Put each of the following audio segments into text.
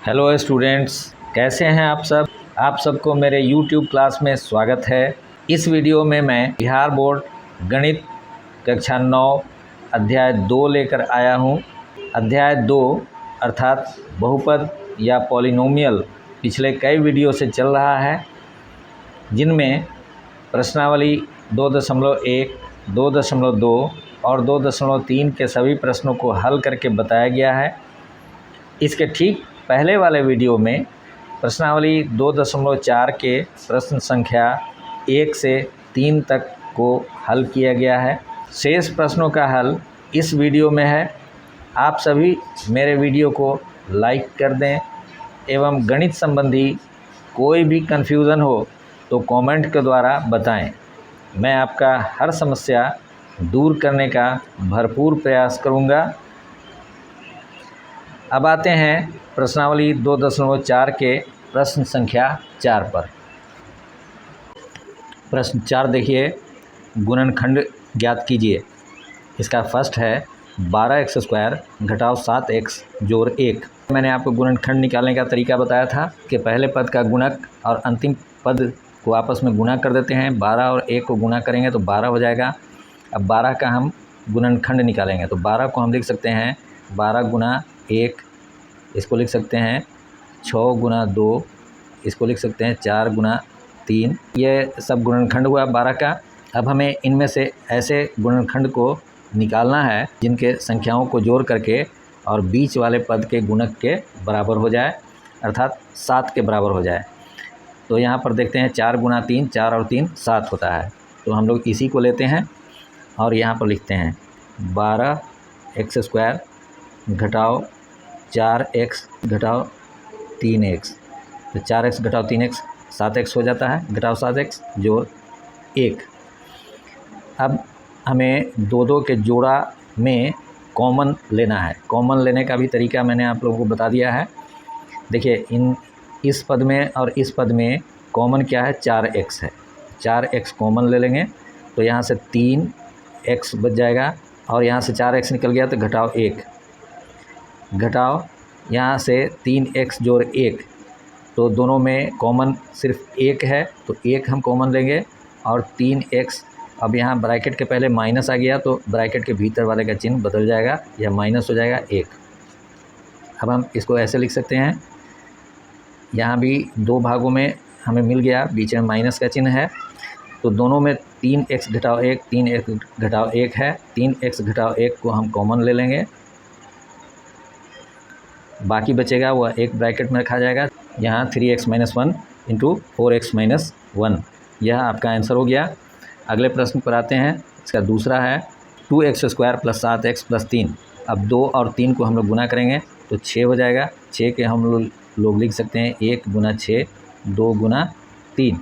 Hello students, कैसे हैं आप सब। आप सबको मेरे YouTube क्लास में स्वागत है। इस वीडियो में मैं बिहार बोर्ड गणित कक्षा 9 अध्याय 2 लेकर आया हूं। अध्याय 2 अर्थात बहुपद या पॉलिनोमियल पिछले कई वीडियो से चल रहा है, जिनमें प्रश्नावली 2.1, 2.2 और 2.3 के सभी प्रश्नों को हल करके बताया गया है। इसके ठीक पहले वाले वीडियो में प्रश्नावली 2.4 के प्रश्न संख्या 1 से 3 तक को हल किया गया है। शेष प्रश्नों का हल इस वीडियो में है। आप सभी मेरे वीडियो को लाइक कर दें एवं गणित संबंधी कोई भी कन्फ्यूज़न हो तो कमेंट के द्वारा बताएं। मैं आपका हर समस्या दूर करने का भरपूर प्रयास करूंगा। अब आते हैं प्रश्नावली 2.4 के प्रश्न संख्या 4 पर। प्रश्न 4 देखिए, गुणनखंड ज्ञात कीजिए। इसका फर्स्ट है 12x² घटाव 7x जोड़ 1। मैंने आपको गुणनखंड निकालने का तरीका बताया था कि पहले पद का गुणक और अंतिम पद को आपस में गुणा कर देते हैं। 12 और 1 को गुणा करेंगे तो 12 हो जाएगा। अब 12 का हम गुणनखंड निकालेंगे तो 12 को हम लिख सकते हैं 12 गुना 1, इसको लिख सकते हैं 6 गुना 2, इसको लिख सकते हैं 4 गुना 3। ये सब गुणनखंड हुआ 12 का। अब हमें इनमें से ऐसे गुणनखंड को निकालना है जिनके संख्याओं को जोड़ करके और बीच वाले पद के गुणक के बराबर हो जाए, अर्थात 7 के बराबर हो जाए। तो यहाँ पर देखते हैं 4 गुना 3, 4 और 3 7 होता है। तो हम लोग इसी को लेते हैं और यहाँ पर लिखते हैं 12x² घटाव 4x घटाव 3x। तो 4x घटाव 3x 7x हो जाता है, घटाव 7x जोड़ 1। अब हमें दो के जोड़ा में कॉमन लेना है। कॉमन लेने का भी तरीका मैंने आप लोगों को बता दिया है। देखिए, इस पद में और इस पद में कॉमन क्या है, 4x है। 4x कॉमन ले लेंगे तो यहाँ से 3x बच जाएगा और यहाँ से 4x निकल गया तो घटाव 1, घटाव यहाँ से 3x जोड़ 1। तो दोनों में कॉमन सिर्फ 1 है तो 1 हम कॉमन लेंगे और 3x। अब यहाँ ब्रैकेट के पहले माइनस आ गया तो ब्रैकेट के भीतर वाले का चिन्ह बदल जाएगा, यह माइनस हो जाएगा 1। अब हम इसको ऐसे लिख सकते हैं, यहाँ भी 2 भागों में हमें मिल गया, बीच में माइनस का चिन्ह है। तो दोनों में 3x घटाव 1, 3x घटाव 1 है। 3x घटाव 1 को हम कॉमन ले लेंगे, बाकी बचेगा वह एक ब्रैकेट में रखा जाएगा। यहाँ 3x - 1 इंटू 4x - 1, यह आपका आंसर हो गया। अगले प्रश्न पर आते हैं। इसका दूसरा है 2x² + 7x + 3। अब 2 और 3 को हम लोग गुना करेंगे तो 6 हो जाएगा। 6 के हम लोग लिख सकते हैं 1 गुना 6, 2 गुना 3।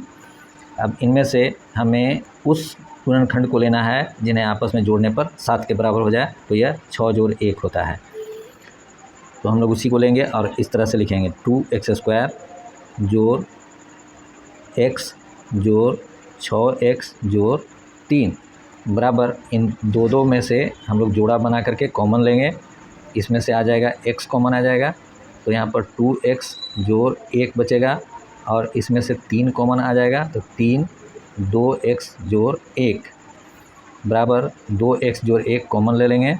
अब इनमें से हमें उस गुणनखंड को लेना है जिन्हें आपस में जोड़ने पर 7 के बराबर हो जाए, तो यह 6 जोड़ 1 होता है। तो हम लोग उसी को लेंगे और इस तरह से लिखेंगे 2x² जोड़ x जोड़ 6x जोड़ 3 बराबर इन दो में से हम लोग जोड़ा बना करके कॉमन लेंगे। इसमें से आ जाएगा x कॉमन आ जाएगा तो यहाँ पर 2x जोड़ 1 बचेगा और इसमें से 3 कॉमन आ जाएगा तो 3, 2x जोड़ 1 बराबर 2x जोड़ 1 कॉमन ले लेंगे,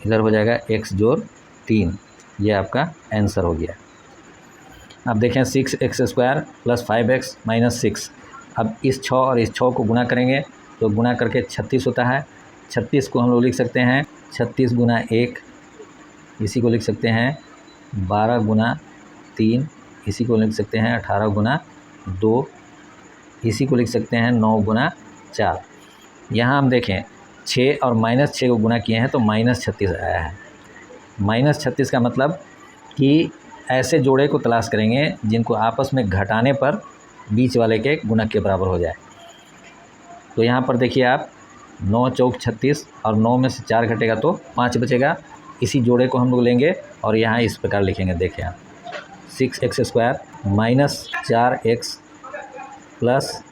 इधर हो जाएगा x जोड़ 3। यह आपका आंसर हो गया। अब देखें 6x² + 5x - 6। अब इस 6 और इस 6 को गुना करेंगे तो गुना करके 36 होता है। 36 को हम लोग लिख सकते हैं 36 गुना 1, इसी को लिख सकते हैं 12 गुना 3, इसी को लिख सकते हैं 18 गुना 2, इसी को लिख सकते हैं 9 गुना 4। यहाँ हम देखें 6 और -6 को गुना किए हैं तो -36 आया है। -36 का मतलब कि ऐसे जोड़े को तलाश करेंगे जिनको आपस में घटाने पर बीच वाले के गुणक के बराबर हो जाए। तो यहाँ पर देखिए आप 9 चौक 36 और 9 में से 4 घटेगा तो 5 बचेगा। इसी जोड़े को हम लोग लेंगे और यहाँ इस प्रकार लिखेंगे। देखें आप 6x² - 4x +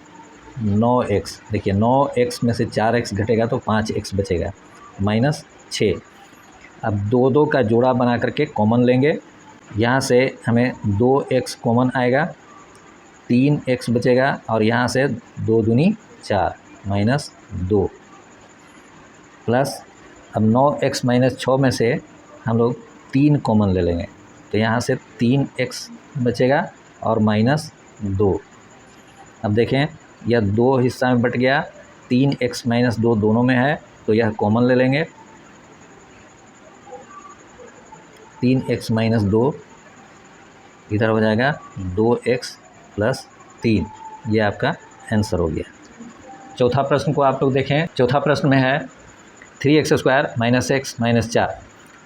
9x। देखिए 9x में से 4x घटेगा तो 5x बचेगा -6। अब दो दो का जोड़ा बना करके कॉमन लेंगे। यहाँ से हमें 2x कॉमन आएगा, 3x बचेगा और यहाँ से 2 दूनी 4 माइनस 2 प्लस अब 9x माइनस 6 में से हम लोग 3 कॉमन ले लेंगे, तो यहाँ से 3x बचेगा और माइनस 2। अब देखें यह 2 हिस्सा में बट गया, 3x माइनस 2 दोनों में है, तो यह कॉमन ले लेंगे। 3x माइनस 2 इधर हो जाएगा 2x प्लस 3। ये आपका आंसर हो गया। चौथा प्रश्न को आप लोग देखें। चौथा प्रश्न में है 3x² माइनस x माइनस 4।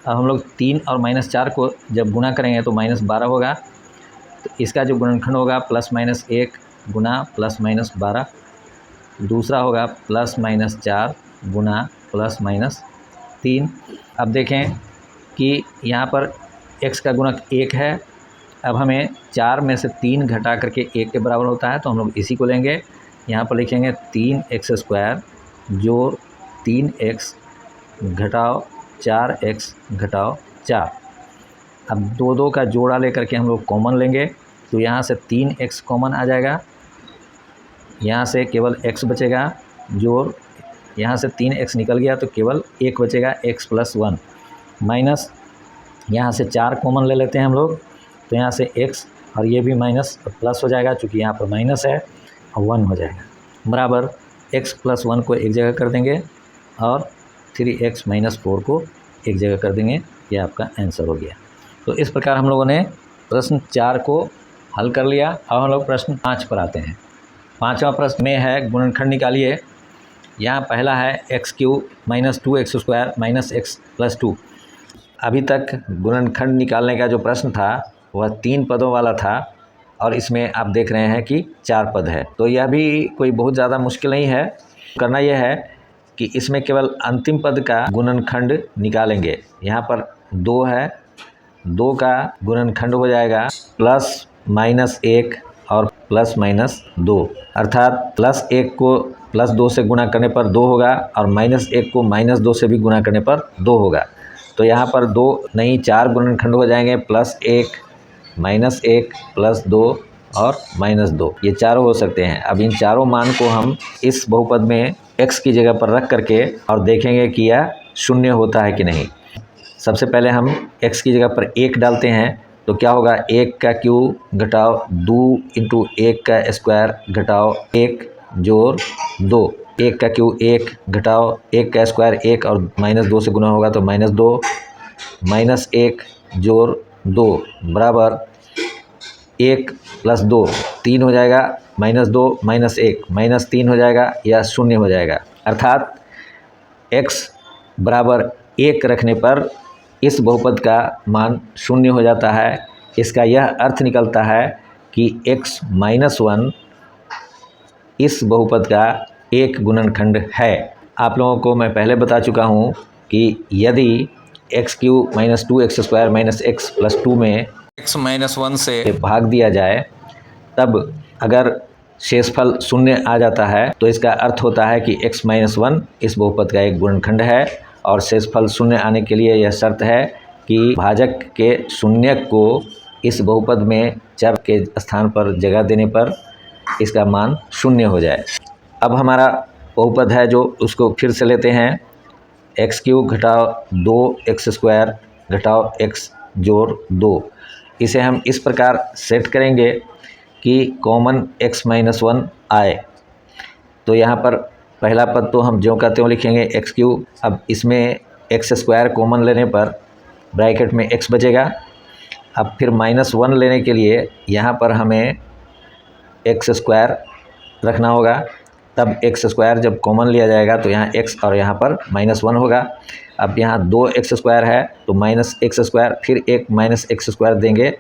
अब हम लोग 3 और माइनस 4 को जब गुणा करेंगे तो माइनस 12 होगा, तो इसका जो गुणनखंड होगा प्लस माइनस 1 गुना प्लस माइनस 12, दूसरा होगा प्लस माइनस 4 गुना प्लस माइनस 3। अब देखें कि यहाँ पर x का गुणक 1 है। अब हमें 4 में से 3 घटा करके 1 के बराबर होता है, तो हम लोग इसी को लेंगे। यहाँ पर लिखेंगे 3x² जोड़ 3x घटाओ 4x घटाओ 4। अब दो दो का जोड़ा लेकर के हम लोग कॉमन लेंगे, तो यहाँ से 3x कॉमन आ जाएगा, यहाँ से केवल x बचेगा, जोड़ यहाँ से 3x निकल गया तो केवल 1 बचेगा, x प्लस 1 माइनस यहाँ से 4 कॉमन ले लेते हैं हम लोग, तो यहाँ से x और ये भी माइनस प्लस हो जाएगा, चूँकि यहाँ पर माइनस है और 1 हो जाएगा, बराबर x प्लस 1 को एक जगह कर देंगे और 3x माइनस 4 को एक जगह कर देंगे। ये आपका आंसर हो गया। तो इस प्रकार हम लोगों ने प्रश्न 4 को हल कर लिया। अब हम लोग प्रश्न 5 पर आते हैं। 5वां प्रश्न में है गुणनखंड निकालिए। यहाँ पहला है x³ minus 2x² minus x plus 2। अभी तक गुणनखंड निकालने का जो प्रश्न था वह 3 पदों वाला था और इसमें आप देख रहे हैं कि 4 पद है, तो यह भी कोई बहुत ज़्यादा मुश्किल नहीं है। करना यह है कि इसमें केवल अंतिम पद का गुणनखंड निकालेंगे। यहाँ पर 2 है, 2 का गुणनखंड हो जाएगा प्लस माइनस 1 और प्लस माइनस 2, अर्थात प्लस 1 को प्लस 2 से गुणा करने पर 2 होगा और माइनस 1 को माइनस 2 से भी गुणा करने पर 2 होगा। तो यहाँ पर 2 नहीं 4 गुणनखंड हो जाएंगे, प्लस 1 माइनस 1 प्लस 2 और माइनस 2, ये चारों हो सकते हैं। अब इन चारों मान को हम इस बहुपद में x की जगह पर रख करके और देखेंगे कि यह शून्य होता है कि नहीं। सबसे पहले हम x की जगह पर 1 डालते हैं, तो क्या होगा 1 का क्यूब घटाओ 2 इंटू 1 का स्क्वायर घटाओ 1 जोड़ 2, 1 का क्यूब 1 घटाओ 1 का स्क्वायर 1 और माइनस 2 से गुना होगा तो माइनस 2, माइनस 1 जोड़ 2 बराबर 1 प्लस 2 3 हो जाएगा, माइनस 2 माइनस 1 माइनस 3 हो जाएगा या शून्य हो जाएगा। अर्थात x बराबर 1 रखने पर इस बहुपद का मान शून्य हो जाता है। इसका यह अर्थ निकलता है कि x माइनस 1 इस बहुपद का एक गुणनखंड है। आप लोगों को मैं पहले बता चुका हूँ कि यदि x³ minus 2x² minus x plus 2 में x माइनस 1 से भाग दिया जाए, तब अगर शेषफल शून्य आ जाता है तो इसका अर्थ होता है कि x माइनस 1 इस बहुपद का एक गुणनखंड है। और शेषफल शून्य आने के लिए यह शर्त है कि भाजक के शून्य को इस बहुपद में चर के स्थान पर जगह देने पर इसका मान शून्य हो जाए। अब हमारा बहुपद है जो उसको फिर से लेते हैं, x³ घटाओ 2x² घटाओ x जोड़ 2। इसे हम इस प्रकार सेट करेंगे कि कॉमन x माइनस 1 आए। तो यहाँ पर पहला पद तो हम ज्यों का त्यों लिखेंगे x³। अब इसमें x² कॉमन लेने पर ब्रैकेट में x बचेगा। अब फिर माइनस 1 लेने के लिए यहाँ पर हमें x² रखना होगा, तब x² जब कॉमन लिया जाएगा तो यहाँ x और यहाँ पर माइनस 1 होगा। अब यहाँ 2x² है तो माइनस x² फिर एक माइनस x² देंगे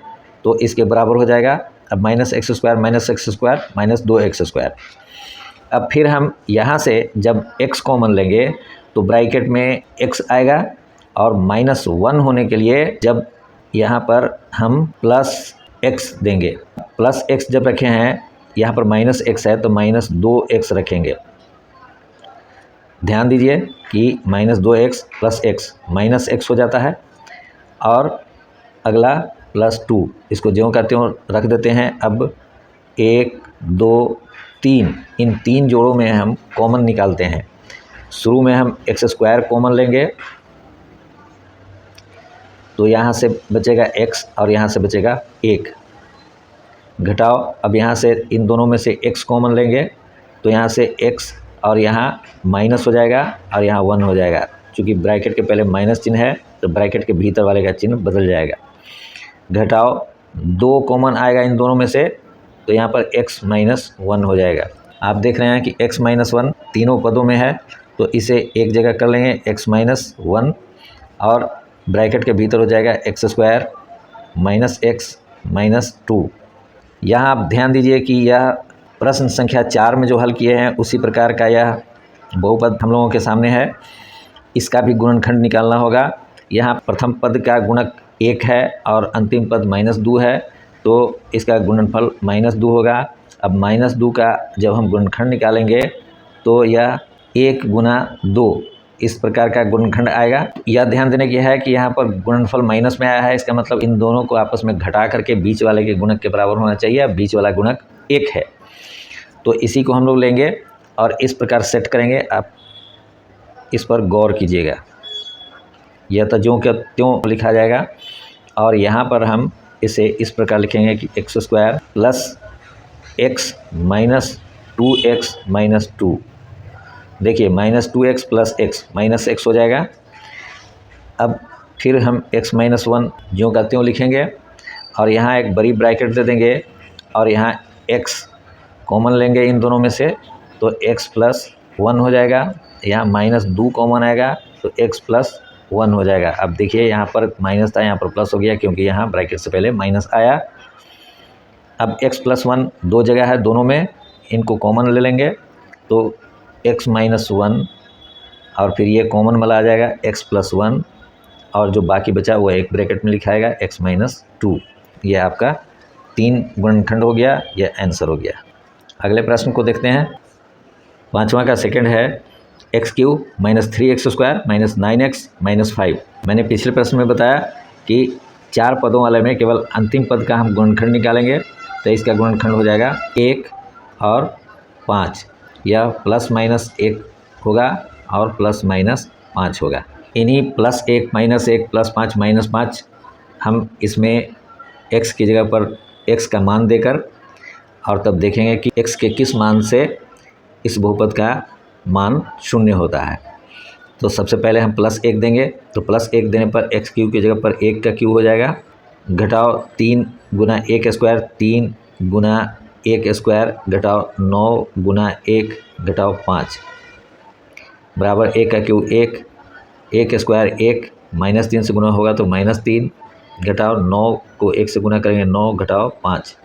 तो इसके बराबर हो जाएगा। अब माइनस x² माइनस 2x²। अब फिर हम यहाँ से जब x कॉमन लेंगे तो ब्रैकेट में x आएगा और माइनस 1 होने के लिए जब यहाँ पर हम प्लस x देंगे, प्लस x जब रखे हैं यहाँ पर माइनस x है तो माइनस 2x रखेंगे। ध्यान दीजिए कि -2x plus x minus x हो जाता है, और अगला +2, इसको ज्यों का त्यों रख देते हैं। अब 1 2 3, इन 3 जोड़ों में हम कॉमन निकालते हैं। शुरू में हम x² कॉमन लेंगे, तो यहाँ से बचेगा x और यहाँ से बचेगा 1, घटाओ। अब यहाँ से इन दोनों में से x कॉमन लेंगे, तो यहाँ से x और यहाँ माइनस हो जाएगा और यहाँ 1 हो जाएगा। चूँकि ब्रैकेट के पहले माइनस चिन्ह है तो ब्रैकेट के भीतर वाले का चिन्ह बदल जाएगा। घटाओ, 2 कॉमन आएगा इन दोनों में से, तो यहाँ पर x माइनस 1 हो जाएगा। आप देख रहे हैं कि x माइनस 1 तीनों पदों में है, तो इसे एक जगह कर लेंगे x माइनस 1, और ब्रैकेट के भीतर हो जाएगा x² माइनस x माइनस 2। यहाँ आप ध्यान दीजिए कि यह प्रश्न संख्या 4 में जो हल किए हैं उसी प्रकार का यह बहुपद हम लोगों के सामने है। इसका भी गुणनखंड निकालना होगा। यहाँ प्रथम पद का गुणक 1 है और अंतिम पद -2 है, तो इसका गुणनफल -2 होगा। अब -2 का जब हम गुणनखंड निकालेंगे तो यह 1 गुना 2 इस प्रकार का गुणनखंड आएगा। यह ध्यान देने की है कि यहाँ पर गुणनफल माइनस में आया है, इसका मतलब इन दोनों को आपस में घटा करके बीच वाले के गुणक के बराबर होना चाहिए। अब बीच वाला गुणक 1 है, तो इसी को हम लोग लेंगे और इस प्रकार सेट करेंगे। आप इस पर गौर कीजिएगा, यह तो ज्यों का त्यों लिखा जाएगा, और यहाँ पर हम इसे इस प्रकार लिखेंगे कि x² plus x minus 2x minus 2। देखिए -2x plus x minus x हो जाएगा। अब फिर हम x माइनस 1 ज्यों का त्यों लिखेंगे और यहाँ एक बड़ी ब्रैकेट दे देंगे और यहाँ x कॉमन लेंगे इन दोनों में से, तो x प्लस 1 हो जाएगा। यहाँ -2 कॉमन आएगा तो x प्लस 1 हो जाएगा। अब देखिए यहाँ पर माइनस था, यहाँ पर प्लस हो गया क्योंकि यहाँ ब्रैकेट से पहले माइनस आया। अब x प्लस 1 दो जगह है, दोनों में इनको कॉमन ले लेंगे, तो x माइनस 1 और फिर ये कॉमन वाला आ जाएगा x प्लस 1, और जो बाकी बचा वो एक ब्रैकेट में लिखाएगा x माइनस 2। ये आपका 3 गुणनखंड हो गया, यह आंसर हो गया। अगले प्रश्न को देखते हैं। 5वां का सेकंड है x³ minus 3x² minus 9x minus 5। मैंने पिछले प्रश्न में बताया कि 4 पदों वाले में केवल अंतिम पद का हम गुणनखंड निकालेंगे, तो इसका गुणनखंड हो जाएगा 1 और 5। यह प्लस माइनस 1 होगा और प्लस माइनस 5 होगा। इन्हीं +1 -1 +5 -5 हम इसमें x की जगह पर x का मान देकर और तब देखेंगे कि x के किस मान से इस बहुपद का मान 0 होता है। तो सबसे पहले हम +1 देंगे, तो +1 देने पर x³ की जगह पर 1 का क्यूब हो जाएगा। घटाओ 3 गुना 1² 3 गुना 1² घटाओ 9 गुना 1 घटाओ 5 बराबर 1 का क्यूब 1, 1² 1 -3 से गुना होगा तो -3 घटाओ 9 को 1 से गुना करेंगे 9 घटाओ 5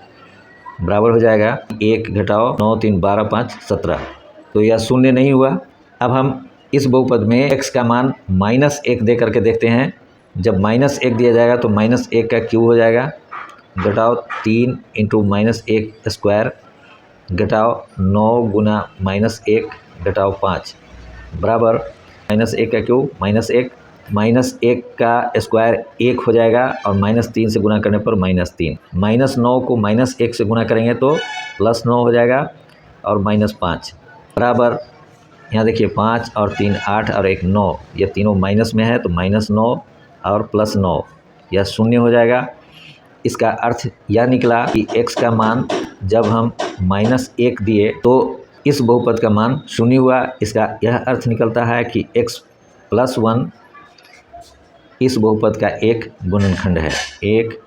बराबर हो जाएगा 1 घटाओ 9 3 12 5 17। तो यह 0 नहीं हुआ। अब हम इस बहुपद में x का मान -1 दे करके देखते हैं। जब -1 दिया जाएगा तो -1 का क्यूब हो जाएगा। घटाओ 3 इंटू -1² घटाओ 9 गुना -1 घटाओ 5 बराबर -1 का क्यूब -1 का स्क्वायर 1 हो जाएगा और -3 से गुना करने पर -3। -9 को -1 से गुना करेंगे तो +9 हो जाएगा और -5 बराबर, यहाँ देखिए 5 और 3 8 और 1 9, ये तीनों माइनस में है तो -9 और +9 यह 0 हो जाएगा। इसका अर्थ यह निकला कि x का मान जब हम -1 दिए तो इस बहुपद का मान 0 हुआ। इसका यह अर्थ निकलता है कि x प्लस 1 इस बहुपद का एक गुणनखंड है, एक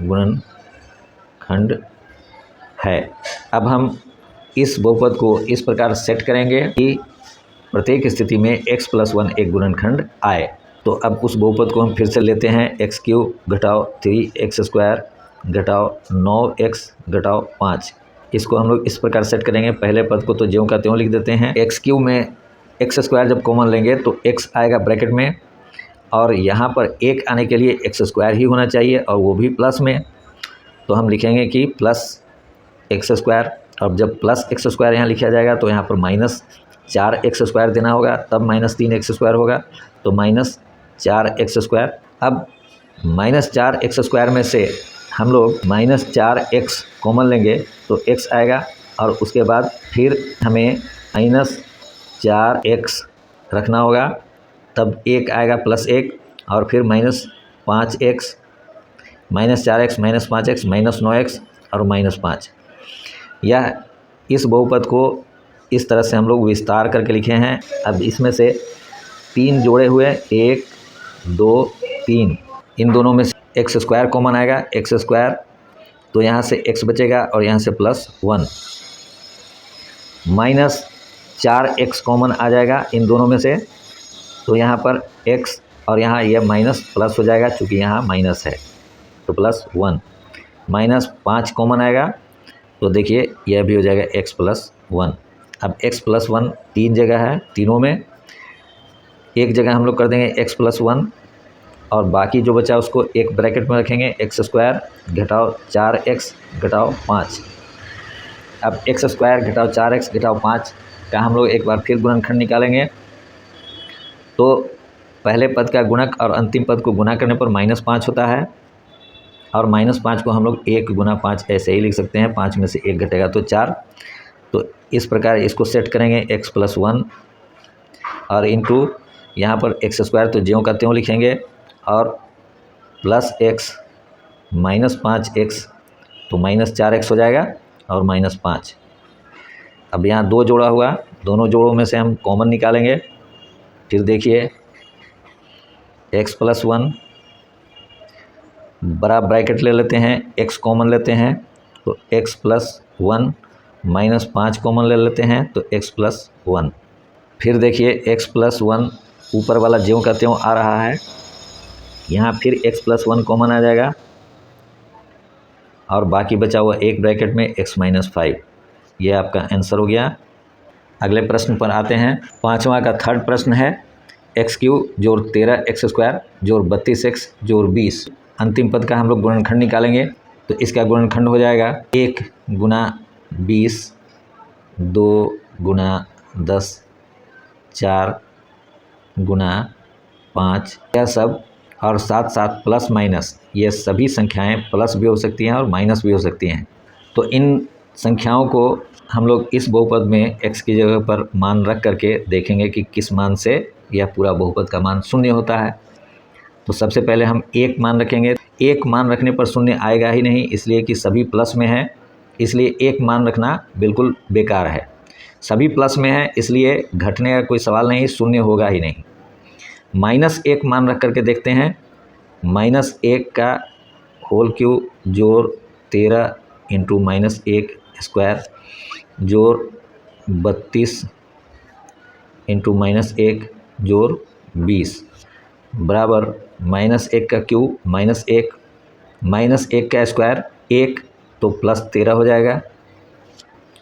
गुणनखंड है। अब हम इस बहुपद को इस प्रकार सेट करेंगे कि प्रत्येक स्थिति में x प्लस 1 एक गुणनखंड आए। तो अब उस बहुपद को हम फिर से लेते हैं, x³ घटाओ 3x² घटाओ 9x घटाओ 5। इसको हम लोग इस प्रकार सेट करेंगे। पहले पद को तो ज्यों का त्यों लिख देते हैं। x³ में x² जब कॉमन लेंगे तो x आएगा ब्रैकेट में, और यहाँ पर 1 आने के लिए x² ही होना चाहिए और वो भी प्लस में। तो हम लिखेंगे कि +x², और जब +x² यहाँ लिखा जाएगा तो यहाँ पर 4x² देना होगा, तब -3x² होगा, तो -4x²। अब -4x² में से हम लोग -4x कॉमन लेंगे तो x आएगा, और उसके बाद फिर हमें -4x रखना होगा, तब 1 आएगा +1, और फिर -5x, -4x, -5x, -9x और -5। यह इस बहुपद को इस तरह से हम लोग विस्तार करके लिखे हैं। अब इसमें से 3 जोड़े हुए, 1 2 3, इन दोनों में से x² कॉमन आएगा, x², तो यहाँ से x बचेगा और यहाँ से +1, -4x कॉमन आ जाएगा इन दोनों में से, तो यहाँ पर x और यहाँ यह माइनस प्लस हो जाएगा, चूँकि यहाँ माइनस है तो +1, -5 कॉमन आएगा, तो देखिए यह भी हो जाएगा x +1। अब x +1 3 जगह है, तीनों में एक जगह हम लोग कर देंगे x +1, और बाकी जो बचा उसको एक ब्रैकेट में रखेंगे, x² घटाओ 4x घटाओ 5। अब x² घटाओ 4x घटाओ 5 का हम लोग एक बार फिर गुणनखंड निकालेंगे, तो पहले पद का गुणक और अंतिम पद को गुणा करने पर -5 होता है, और -5 को हम लोग 1 × 5 ऐसे ही लिख सकते हैं, 5 में से 1 घटेगा तो 4। तो इस प्रकार इसको सेट करेंगे x +1 और इंटू यहाँ पर x² तो ज्यों का त्यों लिखेंगे, और +x -5x तो -4x हो जाएगा और -5। अब यहाँ 2 जोड़ा हुआ, दोनों जोड़ों में से हम कॉमन निकालेंगे। फिर देखिए x +1 बड़ा ब्रैकेट ले लेते हैं, x कॉमन लेते हैं तो x +1, -5 कॉमन ले लेते हैं तो x +1। फिर देखिए x +1 ऊपर वाला ज्यों का त्यों आ रहा है, यहाँ फिर x +1 कॉमन आ जाएगा, और बाकी बचा हुआ एक ब्रैकेट में x -5। ये आपका आंसर हो गया। अगले प्रश्न पर आते हैं। 5वां का थर्ड प्रश्न है, x³ जोड़ 13x² जोड़ 32x जोड़ 20। अंतिम पद का हम लोग गुणनखंड निकालेंगे, तो इसका गुणनखंड हो जाएगा 1 × 20, 2 × 10, 4 × 5, यह सब, और साथ साथ प्लस माइनस, ये सभी संख्याएं प्लस भी हो सकती हैं और माइनस भी हो सकती हैं। तो इन संख्याओं को हम लोग इस बहुपद में x की जगह पर मान रख करके देखेंगे कि किस मान से यह पूरा बहुपद का मान शून्य होता है। तो सबसे पहले हम 1 मान रखेंगे। 1 मान रखने पर शून्य आएगा ही नहीं, इसलिए कि सभी प्लस में है, इसलिए 1 मान रखना बिल्कुल बेकार है। सभी प्लस में है इसलिए घटने का कोई सवाल नहीं, शून्य होगा ही नहीं। -1 मान रख करके देखते हैं। -1 का होल क्यूब जोड़ 13 इंटू -1² जोड़ 32 इंटू -1 जोड़ 20 बराबर -1 का क्यूब -1 का स्क्वायर 1 तो +13 हो जाएगा,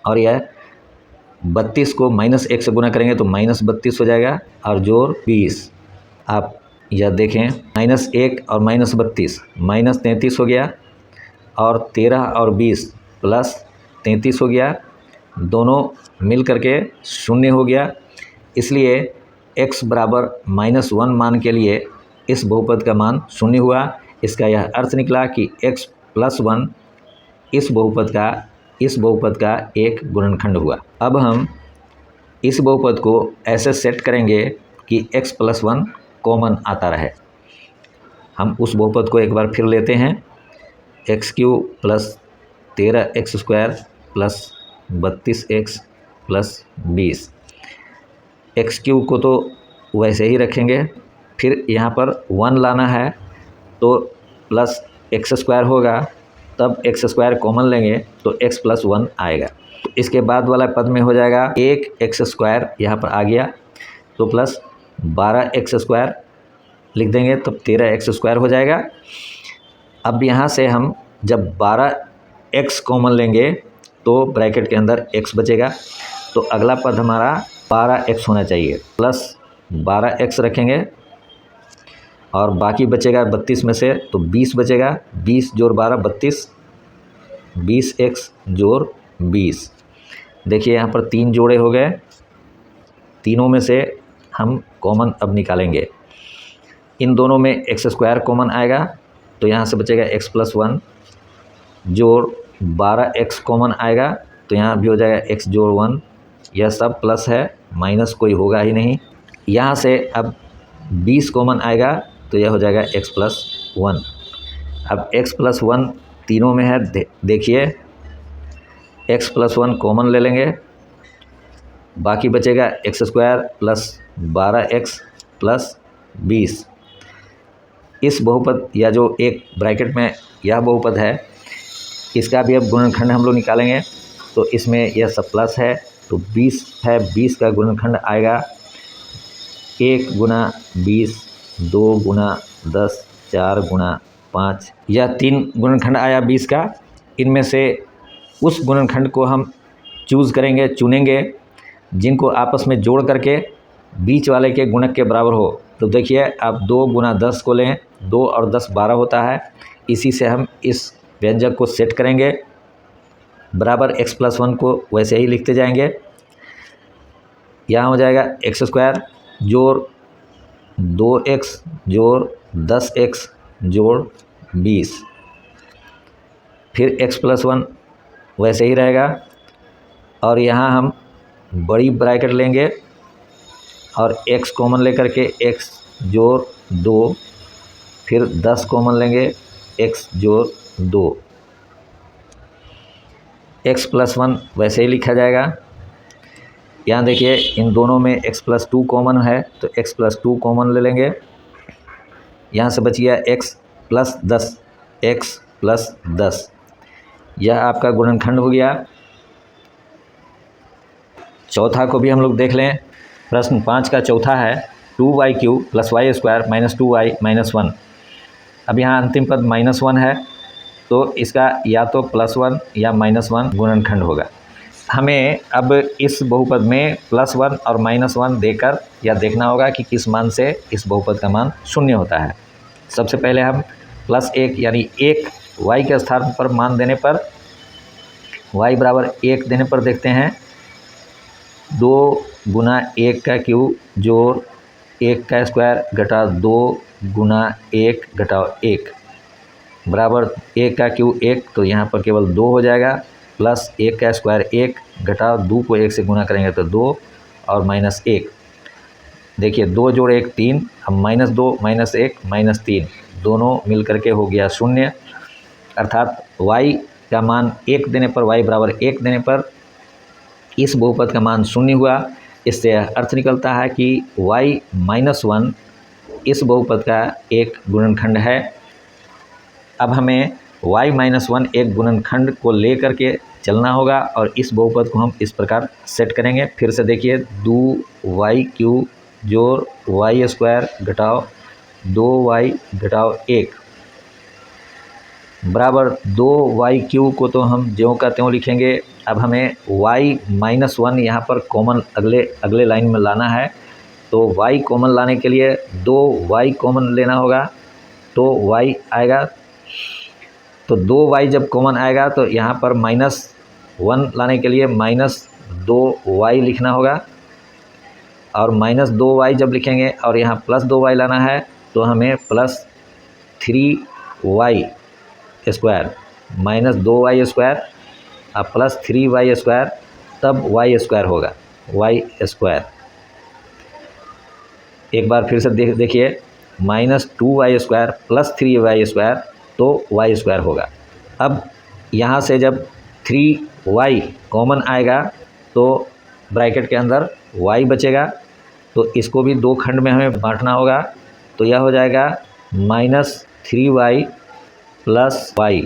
और यह 32 को -1 से गुना करेंगे तो -32 हो जाएगा, और जोड़ 20। आप यह देखें, -1 और -32 -33 हो गया, और 13 और 20 +33 हो गया, दोनों मिल करके 0 हो गया। इसलिए x बराबर -1 मान के लिए इस बहुपद का मान 0 हुआ। इसका यह अर्थ निकला कि x +1 इस बहुपद का एक गुणनखंड हुआ। अब हम इस बहुपद को ऐसे सेट करेंगे कि x +1 कॉमन आता रहे। हम उस बहुपद को एक बार फिर लेते हैं, x³ + 13x² + 32x + 20। x³ को तो वैसे ही रखेंगे, फिर यहाँ पर 1 लाना है तो +x² होगा, तब x² कॉमन लेंगे तो x +1 आएगा। तो इसके बाद वाला पद में हो जाएगा 1x² यहाँ पर आ गया, तो +12x² लिख देंगे तब 13x² हो जाएगा। अब यहाँ से हम जब 12x कॉमन लेंगे तो ब्रैकेट के अंदर x बचेगा, तो अगला पद हमारा 12x होना चाहिए, +12x रखेंगे, और बाकी बचेगा 32 में से तो 20 बचेगा, 20 जोड़ 12 32, 20x जोड़ 20। देखिए यहाँ पर 3 जोड़े हो गए, तीनों में से हम कॉमन अब निकालेंगे। इन दोनों में एक्स स्क्वायर कॉमन आएगा तो यहाँ से बचेगा एक्स प्लस 1 जोड़ 12x कॉमन आएगा तो यहाँ भी हो जाएगा x जोड़ 1। यह सब प्लस है, माइनस कोई होगा ही नहीं। यहाँ से अब 20 कॉमन आएगा तो यह हो जाएगा x प्लस 1। अब x प्लस 1 तीनों में है, देखिए x प्लस 1 कॉमन ले लेंगे, बाकी बचेगा x square plus 12x plus 20। इस बहुपद या जो एक ब्रैकेट में यह बहुपद है, इसका भी अब गुणनखंड हम लोग निकालेंगे। तो इसमें यह सब प्लस है तो 20 है, 20 का गुणनखंड आएगा 1 गुना 20, 2 गुना 10, 4 गुना 5। यह 3 गुणनखंड आया 20 का। इनमें से उस गुणनखंड को हम चुनेंगे जिनको आपस में जोड़ करके बीच वाले के गुणक के बराबर हो। तो देखिए आप 2 गुना 10 को लें, 2 और 10 12 होता है। इसी से हम इस व्यंजक को सेट करेंगे, बराबर x प्लस 1 को वैसे ही लिखते जाएंगे। यहाँ हो जाएगा एक्स स्क्वायर जोड़ 2x जोड़ 10x जोड़ 20, फिर x प्लस 1 वैसे ही रहेगा। और यहाँ हम बड़ी ब्रैकेट लेंगे और x कॉमन लेकर के x जोड़ 2, फिर 10 कॉमन लेंगे x जोड़ 2, x प्लस 1 वैसे ही लिखा जाएगा। यहाँ देखिए इन दोनों में x प्लस 2 कॉमन है तो x प्लस 2 कॉमन ले लेंगे। यहाँ से बच गया x प्लस 10, x प्लस 10। यह आपका गुणनखंड हो गया। चौथा को भी हम लोग देख लें। प्रश्न 5 का चौथा है 2y³ plus y square minus 2y minus 1। अब यहाँ अंतिम पद -1 है तो इसका या तो +1 या -1 गुणनखंड होगा। हमें अब इस बहुपद में +1 और -1 देकर यह देखना होगा कि किस मान से इस बहुपद का मान शून्य होता है। सबसे पहले हम +1 यानी 1 y के स्थान पर मान देने पर y बराबर 1 देने पर देखते हैं 2 गुना 1 का क्यूब जोड़ 1 का स्क्वायर घटा 2 गुना 1 घटाओ 1 बराबर 1 का क्यूब 1, तो यहाँ पर केवल 2 हो जाएगा, प्लस 1 का स्क्वायर 1 घटाओ 2 को 1 से गुना करेंगे तो 2 और -1। देखिए 2 जोड़ 1 3, अब -2 -1 -3 दोनों मिल करके हो गया 0। अर्थात y का मान 1 देने पर, y बराबर 1 देने पर इस बहुपद का मान 0 हुआ। इससे अर्थ निकलता है कि y-1 इस बहुपद का एक गुणनखंड है। अब हमें y-1 एक गुणनखंड को ले करके चलना होगा और इस बहुपद को हम इस प्रकार सेट करेंगे। फिर से देखिए 2y³ जोड़ वाई स्क्वायर घटाओ 2y घटाओ 1 बराबर 2y³ को तो हम ज्यों का त्यों लिखेंगे। अब हमें y-1 यहाँ पर कॉमन अगले लाइन में लाना है, तो y कॉमन लाने के लिए 2y कॉमन लेना होगा तो y आएगा। तो 2y जब कॉमन आएगा तो यहाँ पर -1 लाने के लिए -2y लिखना होगा, और -2y जब लिखेंगे और यहाँ +2y लाना है तो हमें +3y स्क्वायर -2y स्क्वायर और +3y स्क्वायर, तब y स्क्वायर होगा, y स्क्वायर। एक बार फिर से देखिए -2y स्क्वायर +3y स्क्वायर तो y स्क्वायर होगा। अब यहाँ से जब 3y कॉमन आएगा तो ब्रैकेट के अंदर y बचेगा, तो इसको भी 2 खंड में हमें बांटना होगा। तो यह हो जाएगा -3y + y,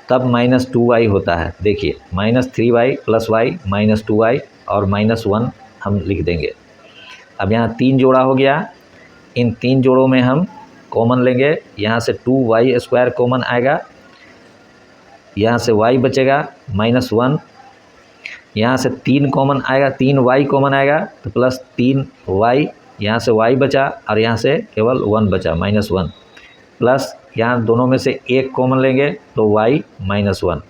तब -2y होता है। देखिए -3y + y -2y और -1 हम लिख देंगे। अब यहाँ 3 जोड़ा हो गया, इन 3 जोड़ों में हम कॉमन लेंगे। यहाँ से 2y स्क्वायर कॉमन आएगा, यहाँ से y बचेगा -1, यहाँ से 3 कॉमन आएगा, 3y कॉमन आएगा तो +3y, यहाँ से y बचा और यहाँ से केवल 1 बचा -1, प्लस यहाँ दोनों में से 1 कॉमन लेंगे तो y -1।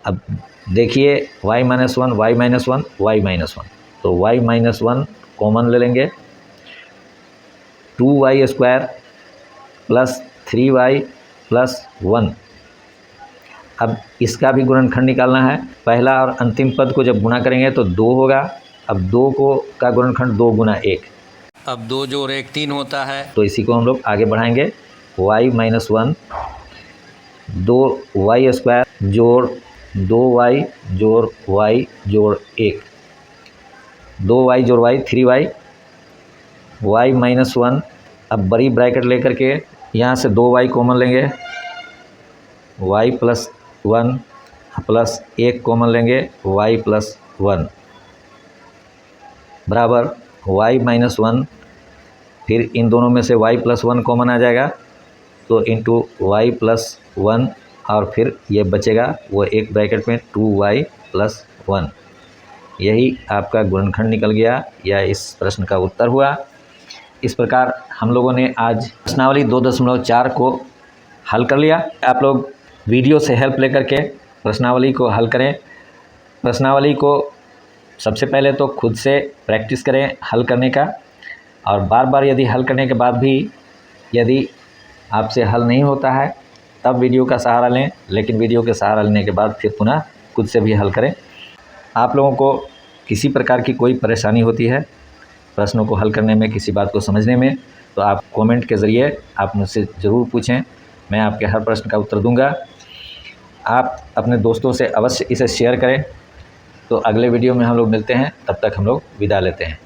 अब देखिए y-1 y-1 y-1, तो y माइनस 1 कॉमन ले लेंगे, 2y square plus 3y plus 1। अब इसका भी गुणनखंड निकालना है। पहला और अंतिम पद को जब गुणा करेंगे तो 2 होगा। अब 2 का गुणनखंड 2 गुना 1। अब 2 जोड़ 1 3 होता है, तो इसी को हम लोग आगे बढ़ाएंगे। y माइनस 1 2y स्क्वायर जोड़ 2y जोड़ y जोड़ 1, 2y जोड़ y 3y, y माइनस 1। अब बड़ी ब्रैकेट लेकर के यहाँ से 2y कॉमन लेंगे, y प्लस 1 प्लस 1 कॉमन लेंगे, y प्लस 1 बराबर y माइनस 1। फिर इन दोनों में से y प्लस 1 कॉमन आ जाएगा, तो इंटू y प्लस 1 और फिर ये बचेगा वो एक ब्रैकेट में 2y प्लस 1। यही आपका गुणनखंड निकल गया या इस प्रश्न का उत्तर हुआ। इस प्रकार हम लोगों ने आज प्रश्नावली 2.4 को हल कर लिया। आप लोग वीडियो से हेल्प लेकर के प्रश्नावली को हल करें। प्रश्नावली को सबसे पहले तो खुद से प्रैक्टिस करें हल करने का, और बार बार यदि हल करने के बाद भी यदि आपसे हल नहीं होता है तब वीडियो का सहारा लें, लेकिन वीडियो के सहारा लेने के बाद फिर पुनः खुद से भी हल करें। आप लोगों को किसी प्रकार की कोई परेशानी होती है प्रश्नों को हल करने में, किसी बात को समझने में, तो आप कमेंट के ज़रिए आप मुझसे ज़रूर पूछें, मैं आपके हर प्रश्न का उत्तर दूंगा। आप अपने दोस्तों से अवश्य इसे शेयर करें। तो अगले वीडियो में हम लोग मिलते हैं, तब तक हम लोग विदा लेते हैं।